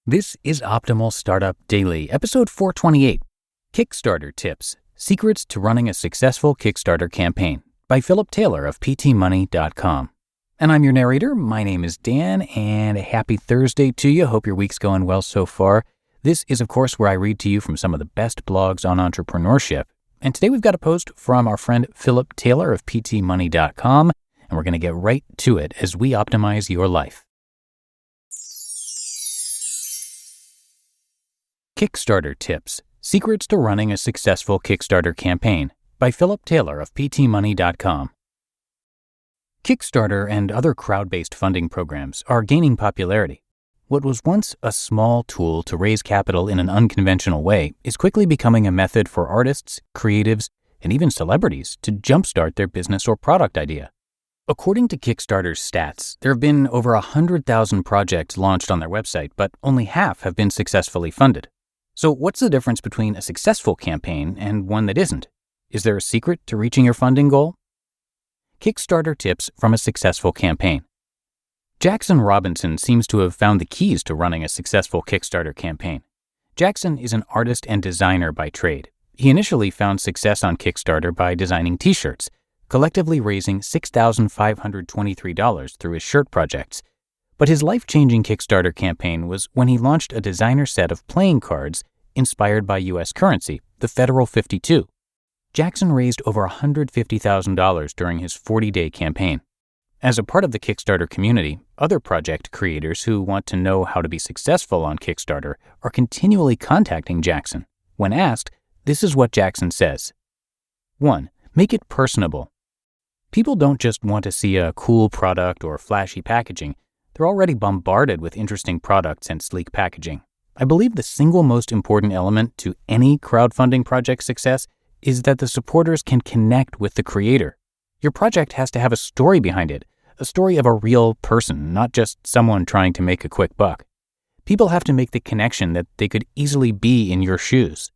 This is Optimal Startup Daily, episode 428, Kickstarter Tips, Secrets to Running a Successful Kickstarter Campaign by Philip Taylor of ptmoney.com. And I'm your narrator. My name is Dan, and happy Thursday to you. Hope your week's going well so far. This is, of course, where I read to you from some of the best blogs on entrepreneurship. And today we've got a post from our friend Philip Taylor of ptmoney.com, and we're going to get right to it as we optimize your life. Kickstarter Tips, Secrets to Running a Successful Kickstarter Campaign by Philip Taylor of ptmoney.com. Kickstarter and other crowd-based funding programs are gaining popularity. What was once a small tool to raise capital in an unconventional way is quickly becoming a method for artists, creatives, and even celebrities to jumpstart their business or product idea. According to Kickstarter's stats, there have been over 100,000 projects launched on their website, but only half have been successfully funded. So what's the difference between a successful campaign and one that isn't? Is there a secret to reaching your funding goal? Kickstarter tips from a successful campaign. Jackson Robinson seems to have found the keys to running a successful Kickstarter campaign. Jackson is an artist and designer by trade. He initially found success on Kickstarter by designing t-shirts, collectively raising $6,523 through his shirt projects. But his life-changing Kickstarter campaign was when he launched a designer set of playing cards inspired by U.S. currency, the Federal 52. Jackson raised over $150,000 during his 40-day campaign. As a part of the Kickstarter community, other project creators who want to know how to be successful on Kickstarter are continually contacting Jackson. When asked, this is what Jackson says. 1. Make it personable. People don't just want to see a cool product or flashy packaging. They're already bombarded with interesting products and sleek packaging. I believe the single most important element to any crowdfunding project success is that the supporters can connect with the creator. Your project has to have a story behind it, a story of a real person, not just someone trying to make a quick buck. People have to make the connection that they could easily be in your shoes.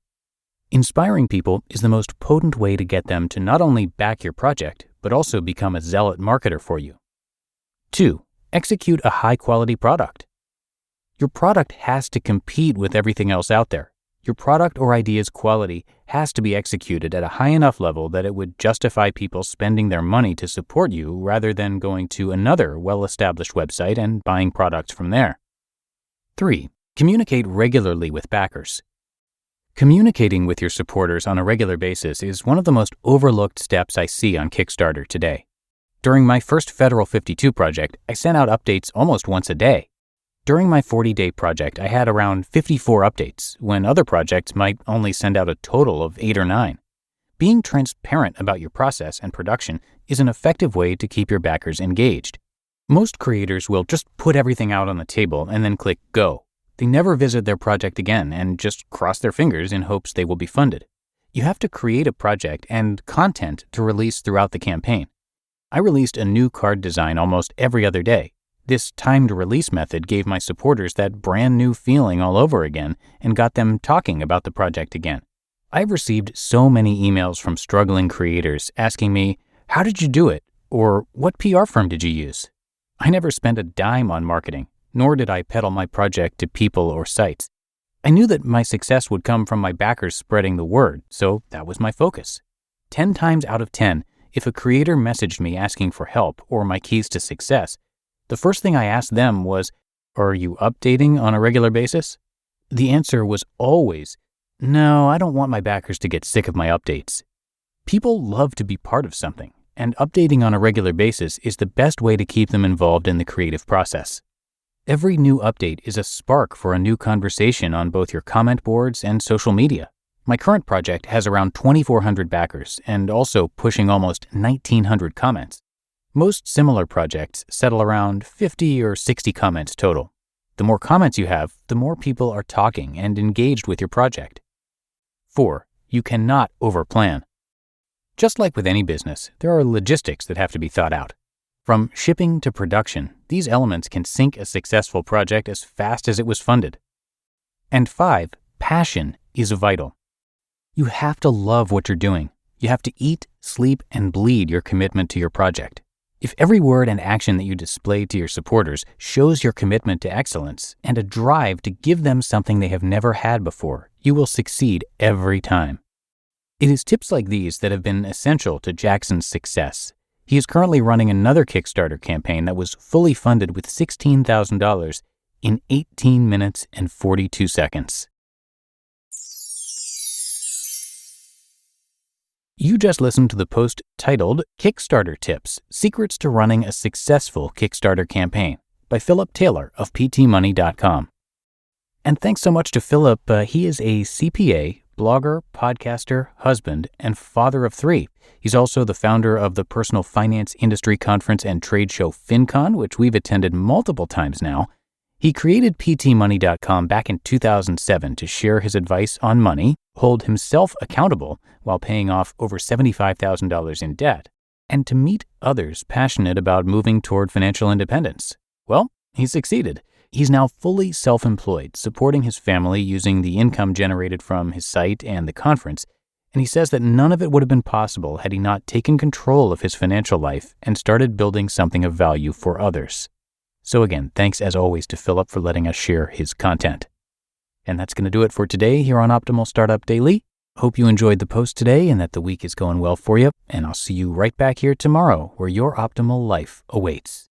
Inspiring people is the most potent way to get them to not only back your project, but also become a zealot marketer for you. 2. Execute a high-quality product. Your product has to compete with everything else out there. Your product or idea's quality has to be executed at a high enough level that it would justify people spending their money to support you rather than going to another well-established website and buying products from there. 3. Communicate regularly with backers. Communicating with your supporters on a regular basis is one of the most overlooked steps I see on Kickstarter today. During my first Federal 52 project, I sent out updates almost once a day. During my 40-day project, I had around 54 updates, when other projects might only send out a total of 8 or 9. Being transparent about your process and production is an effective way to keep your backers engaged. Most creators will just put everything out on the table and then click go. They never visit their project again and just cross their fingers in hopes they will be funded. You have to create a project and content to release throughout the campaign. I released a new card design almost every other day. This timed release method gave my supporters that brand new feeling all over again and got them talking about the project again. I've received so many emails from struggling creators asking me, how did you do it? Or what PR firm did you use? I never spent a dime on marketing, nor did I peddle my project to people or sites. I knew that my success would come from my backers spreading the word, so that was my focus. 10 times out of 10, if a creator messaged me asking for help or my keys to success, the first thing I asked them was, are you updating on a regular basis? The answer was always, no, I don't want my backers to get sick of my updates. People love to be part of something, and updating on a regular basis is the best way to keep them involved in the creative process. Every new update is a spark for a new conversation on both your comment boards and social media. My current project has around 2,400 backers and also pushing almost 1,900 comments. Most similar projects settle around 50 or 60 comments total. The more comments you have, the more people are talking and engaged with your project. 4. You cannot overplan. Just like with any business, there are logistics that have to be thought out. From shipping to production, these elements can sink a successful project as fast as it was funded. And 5. Passion is vital. You have to love what you're doing. You have to eat, sleep, and bleed your commitment to your project. If every word and action that you display to your supporters shows your commitment to excellence and a drive to give them something they have never had before, you will succeed every time. It is tips like these that have been essential to Jackson's success. He is currently running another Kickstarter campaign that was fully funded with $16,000 in 18 minutes and 42 seconds. You just listened to the post titled Kickstarter Tips: Secrets to Running a Successful Kickstarter Campaign by Philip Taylor of ptmoney.com. And thanks so much to Philip. He is a CPA, blogger, podcaster, husband, and father of 3. He's also the founder of the personal finance industry conference and trade show FinCon, which we've attended multiple times now. He created ptmoney.com back in 2007 to share his advice on money, hold himself accountable while paying off over $75,000 in debt, and to meet others passionate about moving toward financial independence. Well, he succeeded. He's now fully self-employed, supporting his family using the income generated from his site and the conference, and he says that none of it would have been possible had he not taken control of his financial life and started building something of value for others. So again, thanks as always to Philip for letting us share his content. And that's going to do it for today here on Optimal Startup Daily. Hope you enjoyed the post today and that the week is going well for you, and I'll see you right back here tomorrow where your optimal life awaits.